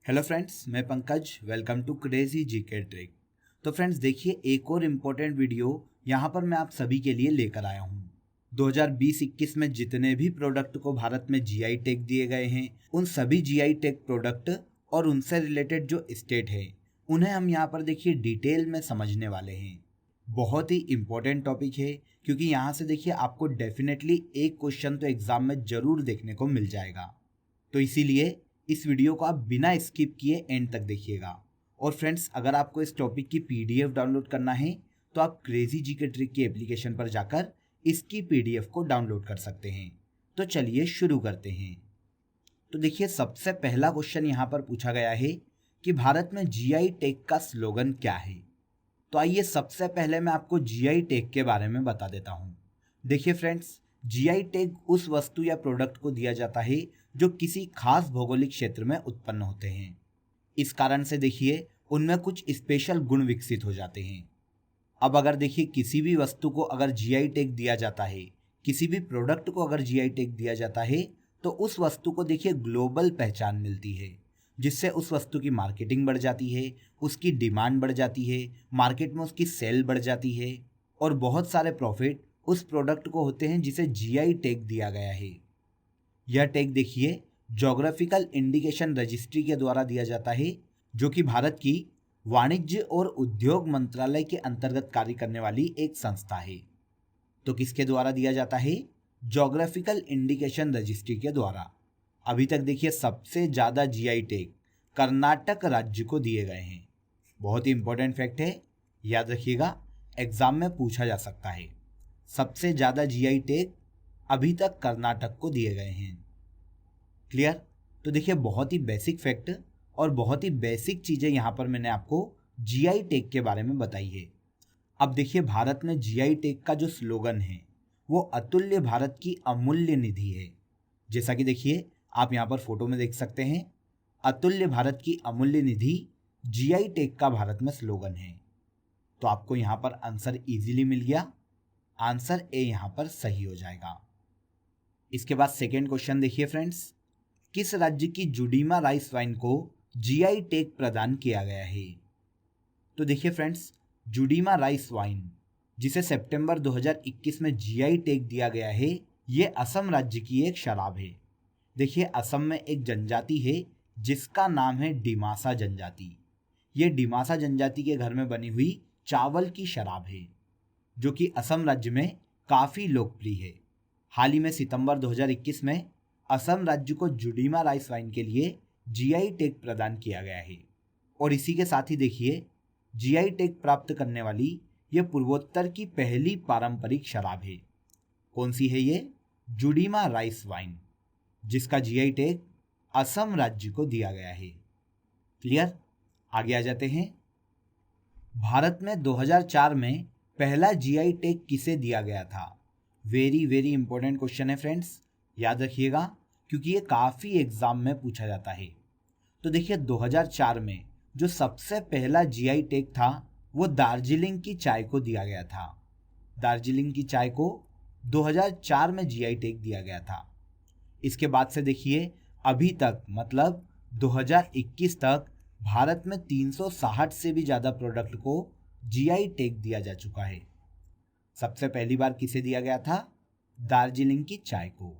Hello friends, मैं Pankaj. Welcome to crazy GK trick. तो friends देखिए, एक और इम्पोर्टेंट वीडियो यहाँ पर मैं आप सभी के लिए लेकर आया हूँ। 2020-21 में जितने भी प्रोडक्ट को भारत में जीआई टैग दिए गए हैं, उन सभी जीआई टैग प्रोडक्ट और उनसे रिलेटेड जो स्टेट है, उन्हें हम यहाँ पर देखिए डिटेल में समझने वाले हैं। बहुत ही इम्पोर्टेंट टॉपिक है, क्योंकि यहाँ से देखिए आपको डेफिनेटली एक क्वेश्चन तो एग्जाम में जरूर देखने को मिल जाएगा। तो इसीलिए इस वीडियो को आप बिना स्किप किए एंड तक देखिएगा। और फ्रेंड्स, अगर आपको इस टॉपिक की पीडीएफ डाउनलोड करना है तो आप क्रेजी जीके ट्रिक की एप्लीकेशन पर जाकर इसकी पीडीएफ को डाउनलोड कर सकते हैं। तो चलिए शुरू करते हैं। तो देखिए, सबसे पहला क्वेश्चन यहाँ पर पूछा गया है कि भारत में जीआई टैग का स्लोगन क्या है। तो आइए सबसे पहले मैं आपको जीआई टैग के बारे में बता देता हूँ। देखिए फ्रेंड्स, जीआई टैग उस वस्तु या प्रोडक्ट को दिया जाता है जो किसी खास भौगोलिक क्षेत्र में उत्पन्न होते हैं। इस कारण से देखिए उनमें कुछ स्पेशल गुण विकसित हो जाते हैं। अब अगर देखिए किसी भी वस्तु को अगर जीआई टैग दिया जाता है, किसी भी प्रोडक्ट को अगर जीआई टैग दिया जाता है, तो उस वस्तु को देखिए ग्लोबल पहचान मिलती है, जिससे उस वस्तु की मार्केटिंग बढ़ जाती है, उसकी डिमांड बढ़ जाती है, मार्केट में उसकी सेल बढ़ जाती है और बहुत सारे प्रॉफिट उस प्रोडक्ट को होते हैं जिसे जीआई टैग दिया गया है। यह टैग देखिए ज्योग्राफिकल इंडिकेशन रजिस्ट्री के द्वारा दिया जाता है, जो कि भारत की वाणिज्य और उद्योग मंत्रालय के अंतर्गत कार्य करने वाली एक संस्था है। तो किसके द्वारा दिया जाता है? ज्योग्राफिकल इंडिकेशन रजिस्ट्री के द्वारा। अभी तक देखिए सबसे ज़्यादा जीआई टैग कर्नाटक राज्य को दिए गए हैं। बहुत ही इंपॉर्टेंट फैक्ट है, याद रखिएगा, एग्जाम में पूछा जा सकता है। सबसे ज़्यादा जीआई टैग अभी तक कर्नाटक को दिए गए हैं। क्लियर? तो देखिए, बहुत ही बेसिक फैक्ट और बहुत ही बेसिक चीज़ें यहाँ पर मैंने आपको जीआई टैग के बारे में बताई है। अब देखिए, भारत में जीआई टैग का जो स्लोगन है वो अतुल्य भारत की अमूल्य निधि है। जैसा कि देखिए आप यहाँ पर फोटो में देख सकते हैं, अतुल्य भारत की अमूल्य निधि जीआई टैग का भारत में स्लोगन है। तो आपको यहाँ पर आंसर इजीली मिल गया। आंसर ए यहाँ पर सही हो जाएगा। इसके बाद सेकेंड क्वेश्चन देखिए फ्रेंड्स, किस राज्य की जुडीमा राइस वाइन को जीआई टैग प्रदान किया गया है? तो देखिए फ्रेंड्स, जुडीमा राइस वाइन, जिसे सितंबर 2021 में जीआई टैग दिया गया है, ये असम राज्य की एक शराब है। देखिए, असम में एक जनजाति है जिसका नाम है डिमासा जनजाति। ये डिमासा जनजाति के घर में बनी हुई चावल की शराब है, जो कि असम राज्य में काफ़ी लोकप्रिय है। हाल ही में सितंबर 2021 में असम राज्य को जुडीमा राइस वाइन के लिए जीआई टैग प्रदान किया गया है। और इसी के साथ ही देखिए, जीआई टैग प्राप्त करने वाली ये पूर्वोत्तर की पहली पारंपरिक शराब है। कौन सी है ये? जुडीमा राइस वाइन, जिसका जीआई टैग असम राज्य को दिया गया है। क्लियर? आगे आ जाते हैं। भारत में 2004 में पहला जीआई टैग किसे दिया गया था? वेरी वेरी इंपॉर्टेंट क्वेश्चन है फ्रेंड्स, याद रखिएगा, क्योंकि ये काफ़ी एग्जाम में पूछा जाता है। तो देखिए, 2004 में जो सबसे पहला जीआई टैग था वो दार्जिलिंग की चाय को दिया गया था। दार्जिलिंग की चाय को 2004 में जीआई टैग दिया गया था। इसके बाद से देखिए अभी तक, मतलब 2021 तक, भारत में 360 से भी ज़्यादा प्रोडक्ट को जीआई टैग दिया जा चुका है। सबसे पहली बार किसे दिया गया था? दार्जिलिंग की चाय को।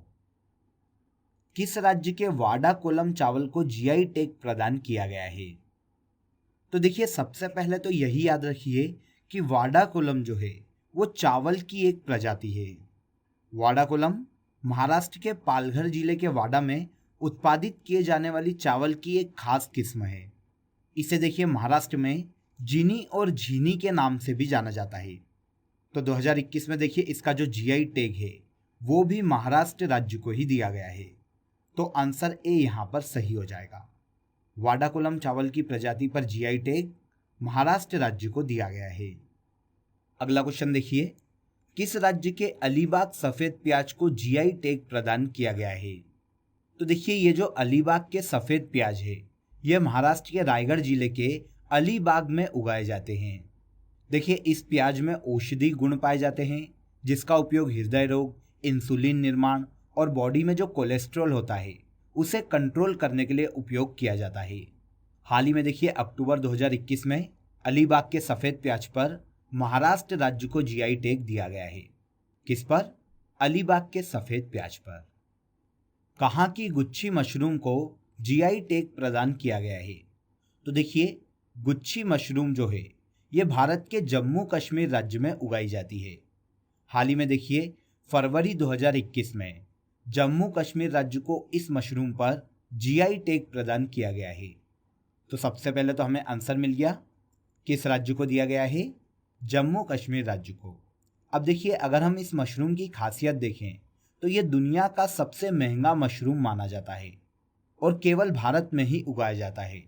किस राज्य के वाडा कोलम चावल को जीआई टैग प्रदान किया गया है? तो देखिए, सबसे पहले तो यही याद रखिए कि वाडा कोलम जो है वो चावल की एक प्रजाति है। वाडा कोलम महाराष्ट्र के पालघर जिले के वाडा में उत्पादित किए जाने वाली चावल की एक खास किस्म है। इसे देखिए महाराष्ट्र में जीनी और झीनी के नाम से भी जाना जाता है। तो 2021 में देखिए इसका जो जीआई टैग है वो भी महाराष्ट्र राज्य को ही दिया गया है। तो आंसर ए यहाँ पर सही हो जाएगा। वाडा कोलम चावल की प्रजाति पर जीआई टैग महाराष्ट्र राज्य को दिया गया है। अगला क्वेश्चन देखिए, किस राज्य के अलीबाग सफ़ेद प्याज को जीआई टैग प्रदान किया गया है? तो देखिए, ये जो अलीबाग के सफ़ेद प्याज है, ये महाराष्ट्र के रायगढ़ जिले के अलीबाग में उगाए जाते हैं। देखिए, इस प्याज में औषधि गुण पाए जाते हैं, जिसका उपयोग हृदय रोग, इंसुलिन निर्माण और बॉडी में जो कोलेस्ट्रॉल होता है उसे कंट्रोल करने के लिए उपयोग किया जाता है। हाल ही में देखिए अक्टूबर 2021 में अलीबाग के सफ़ेद प्याज पर महाराष्ट्र राज्य को जीआई टैग दिया गया है। किस पर? अलीबाग के सफ़ेद प्याज पर। कहाँ की गुच्छी मशरूम को जीआई टैग प्रदान किया गया है? तो देखिए गुच्छी मशरूम जो है ये भारत के जम्मू कश्मीर राज्य में उगाई जाती है। हाल ही में देखिए फरवरी 2021 में जम्मू कश्मीर राज्य को इस मशरूम पर जीआई टैग प्रदान किया गया है। तो सबसे पहले तो हमें आंसर मिल गया, किस राज्य को दिया गया है? जम्मू कश्मीर राज्य को। अब देखिए अगर हम इस मशरूम की खासियत देखें तो ये दुनिया का सबसे महंगा मशरूम माना जाता है और केवल भारत में ही उगाया जाता है।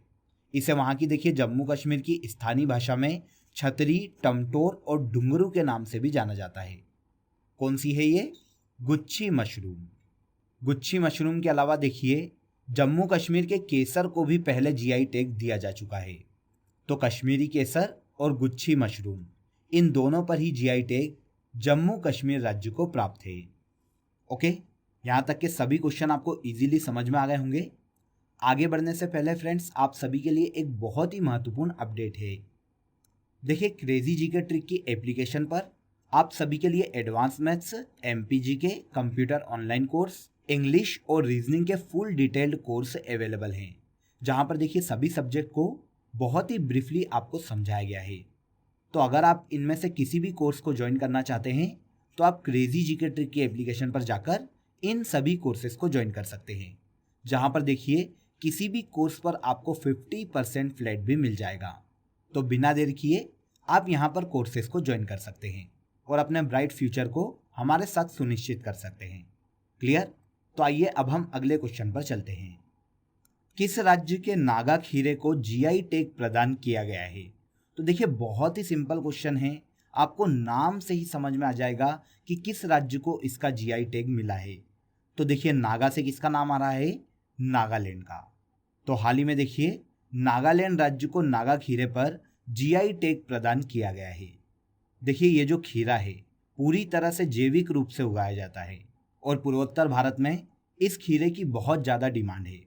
इसे वहाँ की देखिए जम्मू कश्मीर की स्थानीय भाषा में छतरी, टमटोर और डुंगरू के नाम से भी जाना जाता है। कौन सी है ये? गुच्छी मशरूम। गुच्छी मशरूम के अलावा देखिए जम्मू कश्मीर के केसर को भी पहले जीआई टैग दिया जा चुका है। तो कश्मीरी केसर और गुच्छी मशरूम इन दोनों पर ही जीआई टैग जम्मू कश्मीर राज्य को प्राप्त है। ओके, यहाँ तक के सभी क्वेश्चन आपको इजीली समझ में आ गए होंगे। आगे बढ़ने से पहले फ्रेंड्स आप सभी के लिए एक बहुत ही महत्वपूर्ण अपडेट है। देखिए क्रेजी जीके ट्रिक की एप्लीकेशन पर आप सभी के लिए एडवांस मैथ्स, एमपीजी के कंप्यूटर ऑनलाइन कोर्स, इंग्लिश और रीजनिंग के फुल डिटेल्ड कोर्स अवेलेबल हैं, जहाँ पर देखिए सभी सब्जेक्ट को बहुत ही ब्रीफली आपको समझाया गया है। तो अगर आप इनमें से किसी भी कोर्स को ज्वाइन करना चाहते हैं तो आप क्रेजी जीके ट्रिक की एप्लीकेशन पर जाकर इन सभी कोर्सेज को ज्वाइन कर सकते हैं, जहाँ पर देखिए किसी भी कोर्स पर आपको 50% फ्लैट भी मिल जाएगा। तो बिना देर किए आप यहाँ पर कोर्सेज को ज्वाइन कर सकते हैं और अपने ब्राइट फ्यूचर को हमारे साथ सुनिश्चित कर सकते हैं। क्लियर? तो आइए अब हम अगले क्वेश्चन पर चलते हैं। किस राज्य के नागा खीरे को जीआई टैग प्रदान किया गया है? तो देखिए बहुत ही सिंपल क्वेश्चन है, आपको नाम से ही समझ में आ जाएगा कि किस राज्य को इसका जीआई टैग मिला है। तो देखिए नागा से किसका नाम आ रहा है? नागालैंड का। तो हाल ही में देखिए नागालैंड राज्य को नागा खीरे पर जीआई टैग प्रदान किया गया है। देखिए ये जो खीरा है पूरी तरह से जैविक रूप से उगाया जाता है और पूर्वोत्तर भारत में इस खीरे की बहुत ज़्यादा डिमांड है।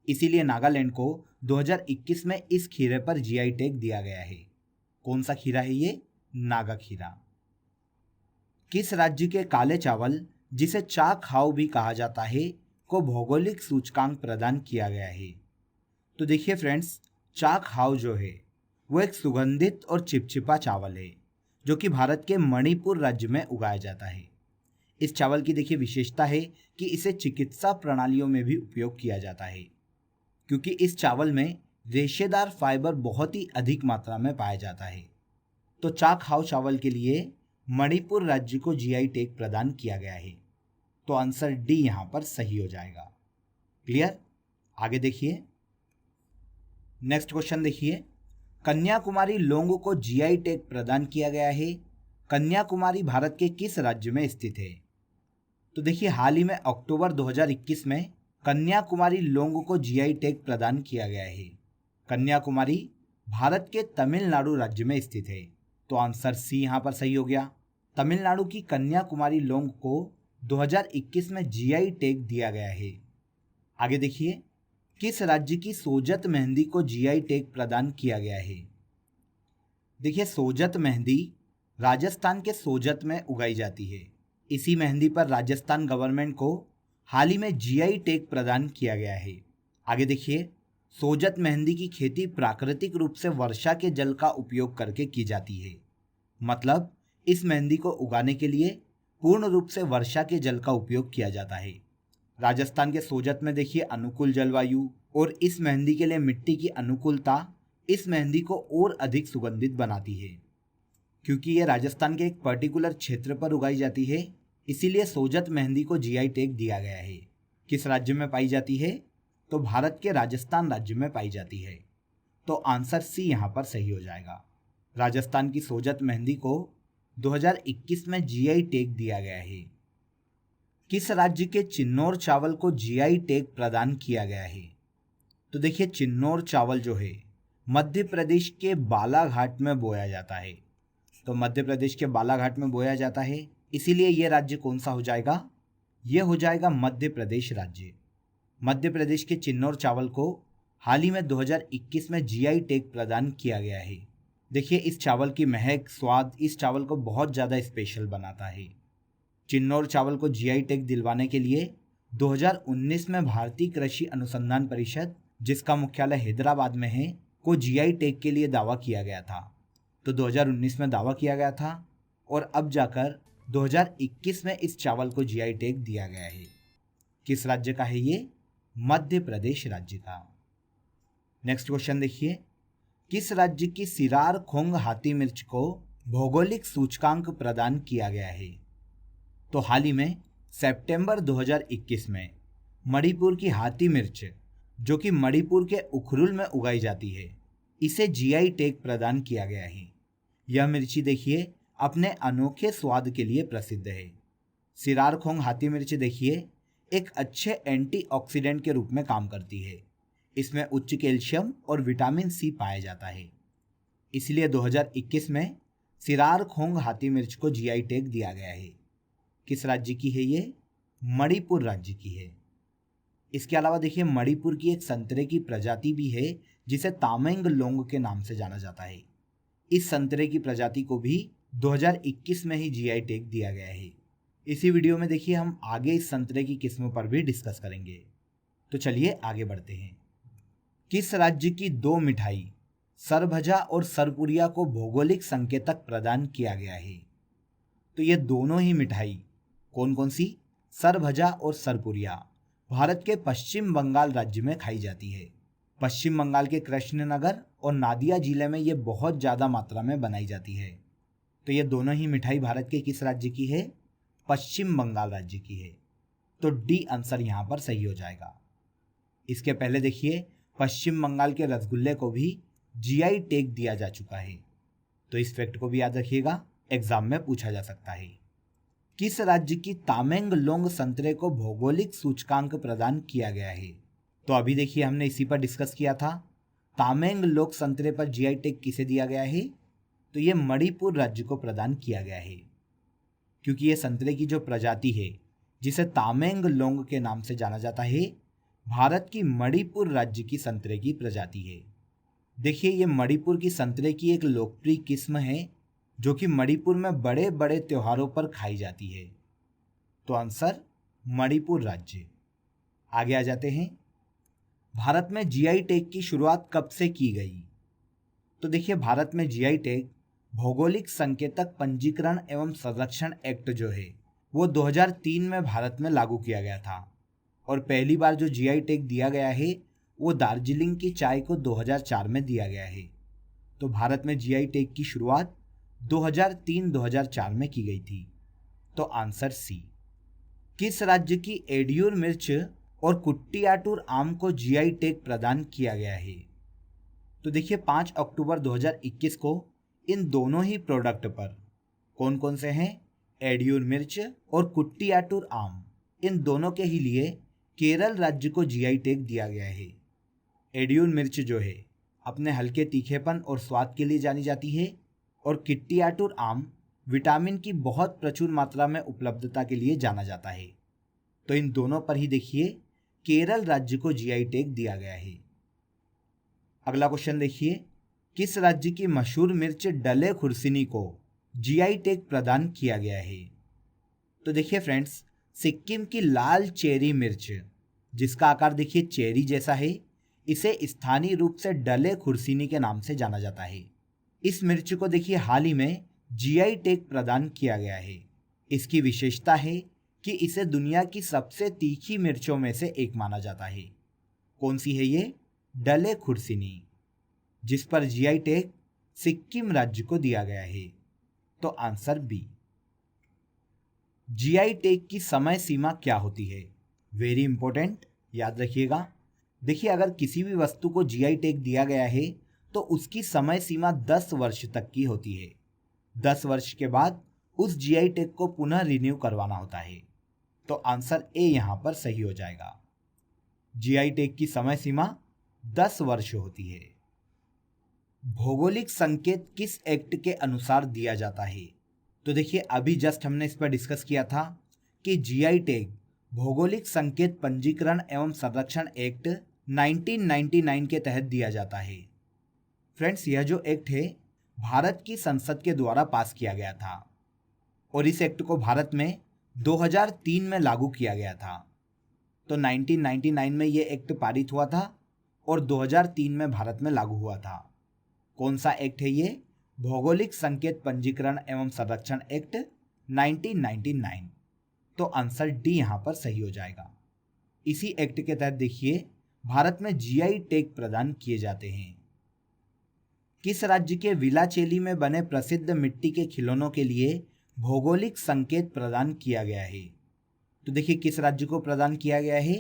इसीलिए नागालैंड को 2021 में इस खीरे पर जीआई टैग दिया गया है। कौन सा खीरा है ये? नागा खीरा। किस राज्य के काले चावल, जिसे चा खाओ भी कहा जाता है, को भौगोलिक सूचकांक प्रदान किया गया है? तो देखिए फ्रेंड्स चा खाओ जो है वो एक सुगंधित और चिपचिपा चावल है जो कि भारत के मणिपुर राज्य में उगाया जाता है। इस चावल की देखिए विशेषता है कि इसे चिकित्सा प्रणालियों में भी उपयोग किया जाता है, क्योंकि इस चावल में रेशेदार फाइबर बहुत ही अधिक मात्रा में पाया जाता है। तो चा खाओ चावल के लिए मणिपुर राज्य को जीआई टैग प्रदान किया गया है। तो आंसर डी यहाँ पर सही हो जाएगा। क्लियर? आगे देखिए नेक्स्ट क्वेश्चन देखिए, कन्याकुमारी लौंग को जीआई टैग प्रदान किया गया है। कन्याकुमारी भारत के किस राज्य में स्थित है? तो देखिए हाल ही में अक्टूबर 2021 में कन्याकुमारी लौंग को जीआई टैग प्रदान किया गया है। कन्याकुमारी भारत के तमिलनाडु राज्य में स्थित है। तो आंसर सी यहाँ पर सही हो गया। तमिलनाडु की कन्याकुमारी लौंग को 2021 में जीआई टैग दिया गया है। आगे देखिए किस राज्य की सोजत मेहंदी को जीआई टैग प्रदान किया गया है? देखिए सोजत मेहंदी राजस्थान के सोजत में उगाई जाती है। इसी मेहंदी पर राजस्थान गवर्नमेंट को हाल ही में जीआई टैग प्रदान किया गया है। आगे देखिए सोजत मेहंदी की खेती प्राकृतिक रूप से वर्षा के जल का उपयोग करके की जाती है। मतलब इस मेहंदी को उगाने के लिए पूर्ण रूप से वर्षा के जल का उपयोग किया जाता है। राजस्थान के सोजत में देखिए अनुकूल जलवायु और इस मेहंदी के लिए मिट्टी की अनुकूलता इस मेहंदी को और अधिक सुगंधित बनाती है। क्योंकि ये राजस्थान के एक पर्टिकुलर क्षेत्र पर उगाई जाती है, इसीलिए सोजत मेहंदी को जीआई टैग दिया गया है। किस राज्य में पाई जाती है? तो भारत के राजस्थान राज्य में पाई जाती है। तो आंसर सी यहाँ पर सही हो जाएगा। राजस्थान की सोजत मेहंदी को 2021 में जीआई टैग दिया गया है। किस राज्य के चिन्नौर चावल को जीआई टैग प्रदान किया गया है? तो देखिए चिन्नौर चावल जो है मध्य प्रदेश के बालाघाट में बोया जाता है। तो मध्य प्रदेश के बालाघाट में बोया जाता है, इसीलिए ये राज्य कौन सा हो जाएगा? ये हो जाएगा मध्य प्रदेश राज्य। मध्य प्रदेश के चिन्नौर चावल को हाल ही में 2021 में जीआई टैग प्रदान किया गया है। देखिए इस चावल की महक, स्वाद इस चावल को बहुत ज़्यादा स्पेशल बनाता है। चिन्नौर चावल को जीआई टैग दिलवाने के लिए 2019 में भारतीय कृषि अनुसंधान परिषद, जिसका मुख्यालय हैदराबाद में है, को जीआई टैग के लिए दावा किया गया था। तो 2019 में दावा किया गया था और अब जाकर 2021 में इस चावल को जीआई टैग दिया गया है। किस राज्य का है ये? मध्य प्रदेश राज्य का। नेक्स्ट क्वेश्चन देखिए, किस राज्य की सिरार खोंग हाथी मिर्च को भौगोलिक सूचकांक प्रदान किया गया है? तो हाल ही में सितंबर 2021 में मणिपुर की हाथी मिर्च, जो कि मणिपुर के उखरुल में उगाई जाती है, इसे जीआई टैग प्रदान किया गया है। यह मिर्ची देखिए अपने अनोखे स्वाद के लिए प्रसिद्ध है। सिरार खोंग हाथी मिर्च देखिए एक अच्छे एंटीऑक्सीडेंट के रूप में काम करती है। इसमें उच्च कैल्शियम और विटामिन सी पाया जाता है। इसलिए 2021 में सिरार खोंग हाथी मिर्च को जीआई टैग दिया गया है। किस राज्य की है ये? मणिपुर राज्य की है। इसके अलावा देखिए मणिपुर की एक संतरे की प्रजाति भी है जिसे तामेंग लोंग के नाम से जाना जाता है। इस संतरे की प्रजाति को भी 2021 में ही जीआई टैग दिया गया है। इसी वीडियो में देखिए हम आगे इस संतरे की किस्मों पर भी डिस्कस करेंगे। तो चलिए आगे बढ़ते हैं। किस राज्य की दो मिठाई सरभजा और सरपुरिया को भौगोलिक संकेतक प्रदान किया गया है? तो ये दोनों ही मिठाई कौन कौन सी? सरभजा और सरपुरिया भारत के पश्चिम बंगाल राज्य में खाई जाती है। पश्चिम बंगाल के कृष्णनगर और नादिया जिले में ये बहुत ज़्यादा मात्रा में बनाई जाती है। तो ये दोनों ही मिठाई भारत के किस राज्य की है? पश्चिम बंगाल राज्य की है। तो डी आंसर यहाँ पर सही हो जाएगा। इसके पहले देखिए पश्चिम बंगाल के रसगुल्ले को भी जीआई टैग दिया जा चुका है। तो इस फैक्ट को भी याद रखिएगा, एग्जाम में पूछा जा सकता है। किस राज्य की तामेंग लोंग संतरे को भौगोलिक सूचकांक प्रदान किया गया है? तो अभी देखिए हमने इसी पर डिस्कस किया था। तामेंग लोंग संतरे पर जीआई टैग किसे दिया गया है? तो ये मणिपुर राज्य को प्रदान किया गया है, क्योंकि ये संतरे की जो प्रजाति है जिसे तामेंग लोंग के नाम से जाना जाता है, भारत की मणिपुर राज्य की संतरे की प्रजाति है। देखिए ये मणिपुर की संतरे की एक लोकप्रिय किस्म है जो कि मणिपुर में बड़े बड़े त्योहारों पर खाई जाती है। तो आंसर मणिपुर राज्य। आगे आ जाते हैं, भारत में जीआई टैग की शुरुआत कब से की गई? तो देखिए भारत में जीआई टैग भौगोलिक संकेतक पंजीकरण एवं संरक्षण एक्ट जो है वो 2003 में भारत में लागू किया गया था और पहली बार जो जीआई टैग दिया गया है वो दार्जिलिंग की चाय को 2004 में दिया गया है। तो भारत में जीआई टैग की शुरुआत 2003-2004 में की गई थी। तो आंसर सी। किस राज्य की एडियूर मिर्च और कुट्टियाटूर आम को जीआई टैग प्रदान किया गया है? तो देखिए 5 अक्टूबर 2021 को इन दोनों ही प्रोडक्ट पर कौन कौन से हैं? एडियूर मिर्च और कुट्टियाटूर आम, इन दोनों के ही लिए केरल राज्य को जीआई टैग दिया गया है। एडियूर मिर्च जो है अपने हल्के तीखेपन और स्वाद के लिए जानी जाती है और किट्टियाटूर आम विटामिन की बहुत प्रचुर मात्रा में उपलब्धता के लिए जाना जाता है। तो इन दोनों पर ही देखिए केरल राज्य को जीआई टैग दिया गया है। अगला क्वेश्चन देखिए, किस राज्य की मशहूर मिर्च डले खुर्सिनी को जीआई टैग प्रदान किया गया है? तो देखिए फ्रेंड्स, सिक्किम की लाल चेरी मिर्च, जिसका आकार देखिए चेरी जैसा है, इसे स्थानीय रूप से डले खुर्सिनी के नाम से जाना जाता है। इस मिर्च को देखिए हाल ही में जीआई टैग प्रदान किया गया है। इसकी विशेषता है कि इसे दुनिया की सबसे तीखी मिर्चों में से एक माना जाता है। कौन सी है ये? डले खुर्सिनी, जिस पर जीआई टैग सिक्किम राज्य को दिया गया है। तो आंसर बी। जीआई टैग की समय सीमा क्या होती है? वेरी इंपॉर्टेंट, याद रखिएगा। देखिए अगर किसी भी वस्तु को जीआई टैग दिया गया है तो उसकी समय सीमा 10 वर्ष तक की होती है। 10 वर्ष के बाद उस जीआई टैग को पुनः रिन्यू करवाना होता है। तो आंसर ए यहां पर सही हो जाएगा। जीआई टैग की समय सीमा 10 वर्ष होती है। भौगोलिक संकेत किस एक्ट के अनुसार दिया जाता है? तो देखिए अभी जस्ट हमने इस पर डिस्कस किया था कि जीआई टैग भौगोलिक संकेत पंजीकरण एवं संरक्षण एक्ट 1999 के तहत दिया जाता है। फ्रेंड्स, यह जो एक्ट है भारत की संसद के द्वारा पास किया गया था और इस एक्ट को भारत में 2003 में लागू किया गया था। तो 1999 में ये एक्ट पारित हुआ था और 2003 में भारत में लागू हुआ था। कौन सा एक्ट है ये? भौगोलिक संकेत पंजीकरण एवं संरक्षण एक्ट 1999। तो आंसर डी यहाँ पर सही हो जाएगा। इसी एक्ट के तहत देखिए भारत में जीआई टैग प्रदान किए जाते हैं। किस राज्य के विलाचेली में बने प्रसिद्ध मिट्टी के खिलौनों के लिए भौगोलिक संकेत प्रदान किया गया है? तो देखिए किस राज्य को प्रदान किया गया है?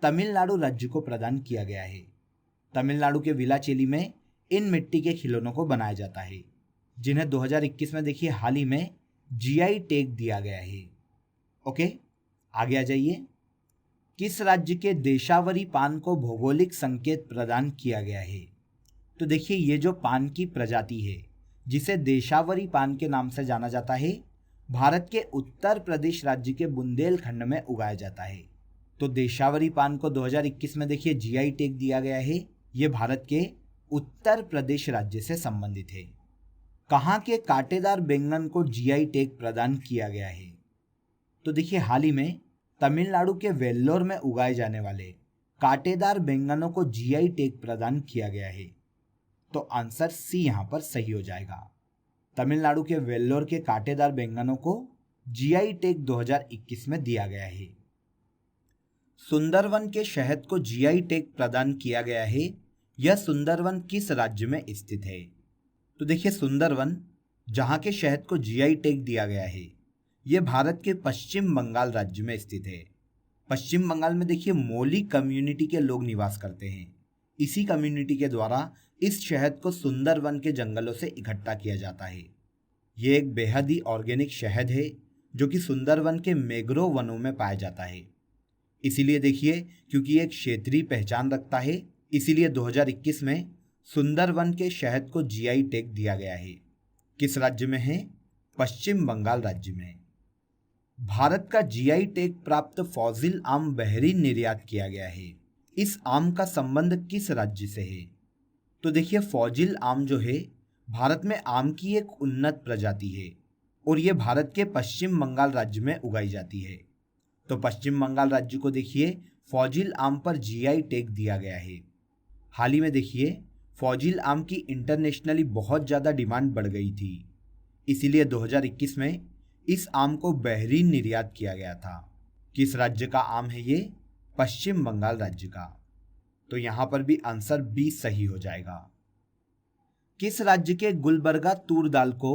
तमिलनाडु राज्य को प्रदान किया गया है। तमिलनाडु के विलाचेली में इन मिट्टी के खिलौनों को बनाया जाता है, जिन्हें 2021 में देखिए हाल ही में जीआई टैग दिया गया है। ओके, आगे आ जाइए। किस राज्य के देशावरी पान को भौगोलिक संकेत प्रदान किया गया है? तो देखिए ये जो पान की प्रजाति है जिसे देशावरी पान के नाम से जाना जाता है, भारत के उत्तर प्रदेश राज्य के बुंदेलखंड में उगाया जाता है। तो देशावरी पान को 2021 में देखिए जीआई टैग दिया गया है। ये भारत के उत्तर प्रदेश राज्य से संबंधित है। कहाँ के कांटेदार बैंगन को जीआई टैग प्रदान किया गया है? तो देखिए हाल ही में तमिलनाडु के वेल्लोर में उगाए जाने वाले कांटेदार बैंगनों को जीआई टैग प्रदान किया गया है। तो आंसर सी यहाँ पर सही हो जाएगा। तमिलनाडु के वेल्लोर के कांटेदार बैंगनों को जीआई टैग 2021 में दिया गया है। सुंदरवन के शहद को जीआई टैग प्रदान किया गया है। यह सुंदरवन किस राज्य में स्थित है? तो देखिए सुंदरवन जहाँ के शहद को जीआई टैग दिया गया है, यह भारत के पश्चिम बंगाल राज्य में स्थित है। पश्चिम बंगाल में देखिए मोली कम्युनिटी के लोग निवास करते हैं। इसी कम्युनिटी के द्वारा इस शहद को सुंदरवन के जंगलों से इकट्ठा किया जाता है। ये एक बेहद ही ऑर्गेनिक शहद है जो कि सुंदरवन के मैंग्रोव वनों में पाया जाता है। इसीलिए देखिए क्योंकि ये एक क्षेत्रीय पहचान रखता है, इसीलिए 2021 में सुंदरवन के शहद को जीआई टैग दिया गया है। किस राज्य में है? पश्चिम बंगाल राज्य में। भारत का जीआई टैग प्राप्त फॉजिल आम बहरीन निर्यात किया गया है। इस आम का संबंध किस राज्य से है? तो देखिए फॉजिल आम जो है भारत में आम की एक उन्नत प्रजाति है और ये भारत के पश्चिम बंगाल राज्य में उगाई जाती है। तो पश्चिम बंगाल राज्य को देखिए फॉजिल आम पर जीआई टैग दिया गया है। हाल ही में देखिए फॉजिल आम की इंटरनेशनली बहुत ज़्यादा डिमांड बढ़ गई थी, इसीलिए 2021 में इस आम को बहरीन निर्यात किया गया था। किस राज्य का आम है ये? पश्चिम बंगाल राज्य का। तो यहाँ पर भी आंसर बी सही हो जाएगा। किस राज्य के गुलबर्गा तूर दाल को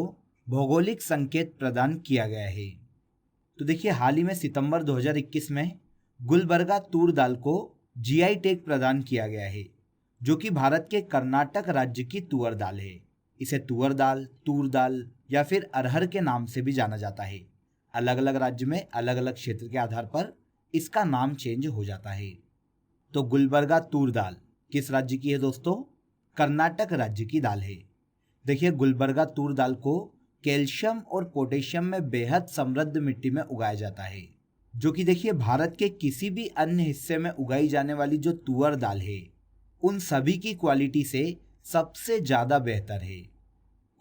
भौगोलिक संकेत प्रदान किया गया है? तो देखिए हाल ही में सितंबर 2021 में गुलबर्गा तूर दाल को जीआई टैग प्रदान किया गया है, जो कि भारत के कर्नाटक राज्य की तुअर दाल है। इसे तुअर दाल, तूर दाल या फिर अरहर के नाम से भी जाना जाता है। अलग अलग राज्य में अलग अलग क्षेत्र के आधार पर इसका नाम चेंज हो जाता है। तो गुलबर्गा तूर दाल किस राज्य की है दोस्तों? कर्नाटक राज्य की दाल है। देखिए गुलबर्गा तूर दाल को कैल्शियम और पोटेशियम में बेहद समृद्ध मिट्टी में उगाया जाता है, जो कि देखिए भारत के किसी भी अन्य हिस्से में उगाई जाने वाली जो तुअर दाल है उन सभी की क्वालिटी से सबसे ज़्यादा बेहतर है।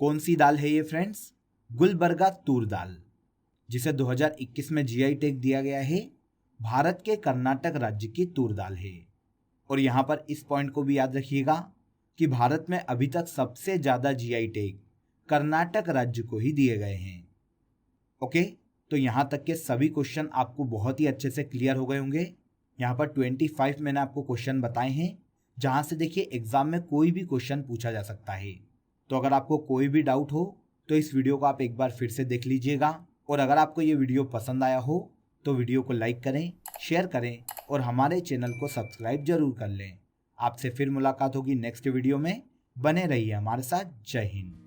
कौन सी दाल है ये फ्रेंड्स? गुलबर्गा तूर दाल, जिसे 2021 में जीआई टैग दिया गया है। भारत के कर्नाटक राज्य की तूर दाल है। और यहाँ पर इस पॉइंट को भी याद रखिएगा कि भारत में अभी तक सबसे ज़्यादा जीआई टैग कर्नाटक राज्य को ही दिए गए हैं। ओके, तो यहाँ तक के सभी क्वेश्चन आपको बहुत ही अच्छे से क्लियर हो गए होंगे। यहाँ पर 25 मैंने आपको क्वेश्चन बताए हैं, जहाँ से देखिए एग्जाम में कोई भी क्वेश्चन पूछा जा सकता है। तो अगर आपको कोई भी डाउट हो तो इस वीडियो को आप एक बार फिर से देख लीजिएगा। और अगर आपको ये वीडियो पसंद आया हो तो वीडियो को लाइक करें, शेयर करें और हमारे चैनल को सब्सक्राइब जरूर कर लें। आपसे फिर मुलाकात होगी नेक्स्ट वीडियो में। बने रहिए हमारे साथ। जय हिंद।